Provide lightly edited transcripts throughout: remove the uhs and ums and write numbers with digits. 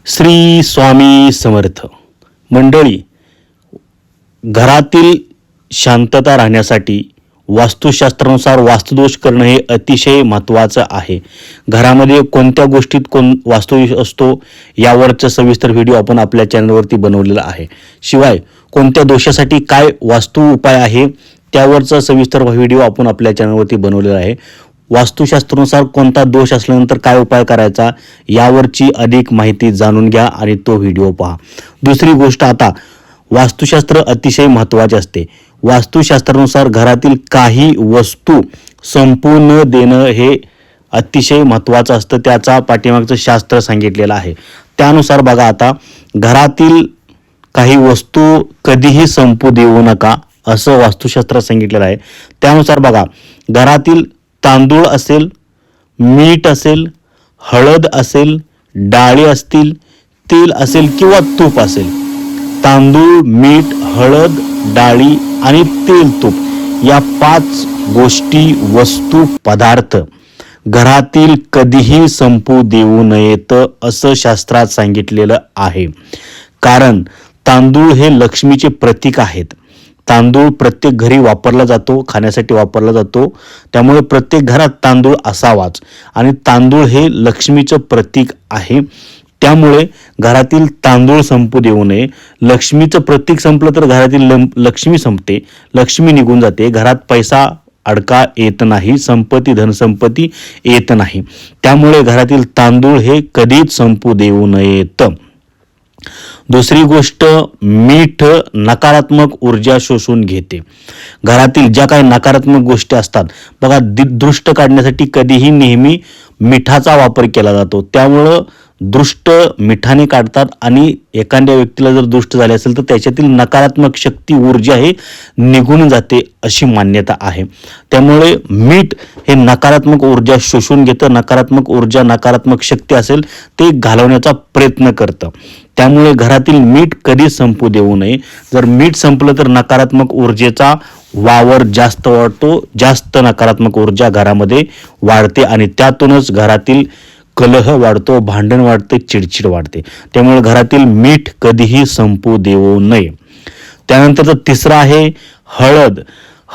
श्री स्वामी समर्थ मंडळी, घरातील शांतता राहण्यासाठी वास्तुशास्त्रानुसार वास्तुदोष करणं हे अतिशय महत्त्वाचं आहे. घरामध्ये कोणत्या गोष्टीत वास्तुदोष असतो यावरचं सविस्तर व्हिडिओ आपण आपल्या चॅनलवरती बनवलेला आहे. शिवाय कोणत्या दोषासाठी काय वास्तु उपाय आहे त्यावरचा सविस्तर व्हिडिओ आपण आपल्या चॅनलवरती बनवलेला आहे. वास्तुशास्त्रानुसार कोणता दोष असल्यानंतर काय उपाय करायचा यावरची अधिक माहिती जाणून घ्या आणि तो व्हिडिओ पहा. दुसरी गोष्ट, आता वास्तुशास्त्र अतिशय महत्त्वाचे असते. वास्तुशास्त्रानुसार घरातील काही वस्तू संपू न देणं हे अतिशय महत्त्वाचं असतं. त्याचा पाठीमागचं शास्त्र सांगितलेलं आहे. त्यानुसार बघा, आता घरातील काही वस्तू कधीही संपू देऊ नका असं वास्तुशास्त्रात सांगितलेलं आहे. त्यानुसार बघा, घरातील तांदूळ असेल, मीठ असेल, हळद असेल, डाळी असतील, तेल असेल किंवा तूप असेल, तांदूळ, मीठ, हळद, डाळी आणि तेल, तूप या 5 गोष्टी, वस्तू, पदार्थ घरातील कधीही संपू देऊ नयेत असं शास्त्रात सांगितलेलं आहे. कारण तांदूळ हे लक्ष्मीचे प्रतीक आहेत. तांदूळ प्रत्येक घरी वापरला जातो, खाण्यासाठी वापरला जातो. त्यामुळे प्रत्येक घरात तांदूळ असावाच आणि तांदूळ हे लक्ष्मीचं प्रतीक आहे. त्यामुळे घरातील तांदूळ संपू देऊ नये. लक्ष्मीचं प्रतीक संपलं तर घरातील लक्ष्मी संपते, लक्ष्मी निघून जाते, घरात पैसा अडका येत नाही, संपत्ती धनसंपत्ती येत नाही. त्यामुळे घरातील तांदूळ हे कधीच संपू देऊ नयेत. दुसरी गोष्ट, मीठ नकारात्मक ऊर्जा शोषून घेते. घरातील ज्या काही नकारात्मक गोष्टी असतात बघा, दृष्ट काढण्यासाठी कधीही नेहमी मिठाचा वापर केला जातो. त्यामुळं दृष्ट मिठाने काढतात आणि एखाद्या व्यक्तीला जर दृष्ट झाले असेल तर त्याच्यातील नकारात्मक शक्ती, ऊर्जा हे निघून जाते अशी मान्यता आहे. त्यामुळे मीठ हे नकारात्मक ऊर्जा शोषून घेतं. नकारात्मक ऊर्जा, नकारात्मक शक्ती असेल ते घालवण्याचा प्रयत्न करतं. त्यामुळे घरातील मीठ कधी संपू देऊ नये. जर मीठ संपलं तर नकारात्मक ऊर्जेचा वावर जास्त वाढतो, जास्त नकारात्मक ऊर्जा घरामध्ये वाढते आणि त्यातूनच घरातील कलह वाढतो, भांडण वाढते, चिडचिड वाढते. त्यामुळे घरातील मीठ कधीही संपू देऊ नये. त्यानंतर तिसरा आहे हळद.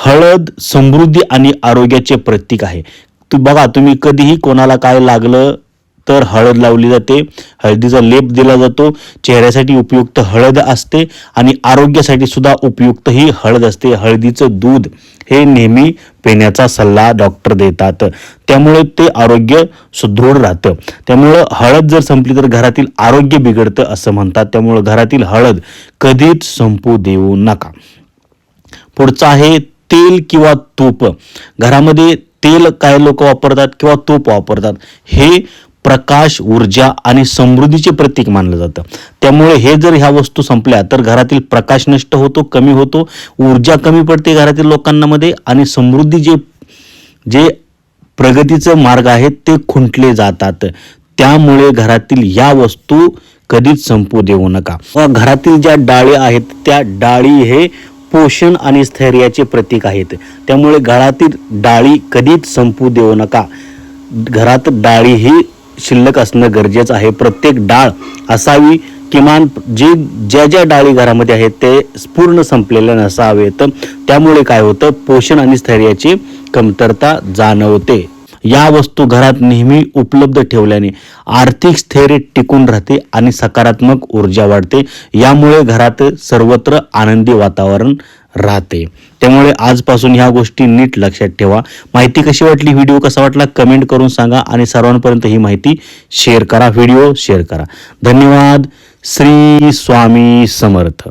हळद समृद्धी आणि आरोग्याचे प्रतीक आहे. बघा, तुम्ही कधीही कोणाला काय लागलं तर हळद लावली जाते, हळदीचा लेप दिला जातो. चेहऱ्यासाठी उपयुक्त हळद असते आणि आरोग्यासाठी सुद्धा उपयुक्त ही हळद असते. हळदीचं दूध हे नेहमी पिण्याचा सल्ला डॉक्टर देतात. त्यामुळे ते आरोग्य सुदृढ राहतं. त्यामुळं हळद जर संपली तर घरातील आरोग्य बिघडतं असं म्हणतात. त्यामुळं घरातील हळद कधीच संपू देऊ नका. पुढचं आहे तेल किंवा तूप. घरामध्ये तेल काय लोक वापरतात किंवा तूप वापरतात. हे प्रकाश, ऊर्जा आणि समृद्धीचे प्रतीक मानलं जातं. त्यामुळे हे जर ह्या वस्तू संपल्या तर घरातील प्रकाश नष्ट होतो, कमी होतो, ऊर्जा कमी पडते घरातील लोकांमध्ये आणि समृद्धी जे प्रगतीचं मार्ग आहेत ते खुंटले जातात. त्यामुळे घरातील या वस्तू कधीच संपू देऊ नका. घरातील ज्या डाळी आहेत त्या डाळी हे पोषण आणि स्थैर्याचे प्रतीक आहेत. त्यामुळे घरातील डाळी कधीच संपू देऊ नका. घरात डाळी ही शिल्लक असणं गरजेचं आहे. प्रत्येक डाळ असावी, किमान ज्या डाळी घरामध्ये आहेत ते पूर्ण संपलेल्या नसावेत. त्यामुळे काय होतं, पोषण आणि स्थैर्याची कमतरता जाणवते. या वस्तू घरात नेहमी उपलब्ध ठेवल्याने आर्थिक स्थैर्य टिकून राहते आणि सकारात्मक ऊर्जा वाढते. यामुळे घरात सर्वत्र आनंदी वातावरण राहते. त्यामुळे आजपासून ह्या गोष्टी नीट लक्षात ठेवा. माहिती कशी वाटली, व्हिडिओ कसा वाटला कमेंट करून सांगा आणि सर्वांपर्यंत ही माहिती शेअर करा, व्हिडिओ शेअर करा. धन्यवाद. श्री स्वामी समर्थ.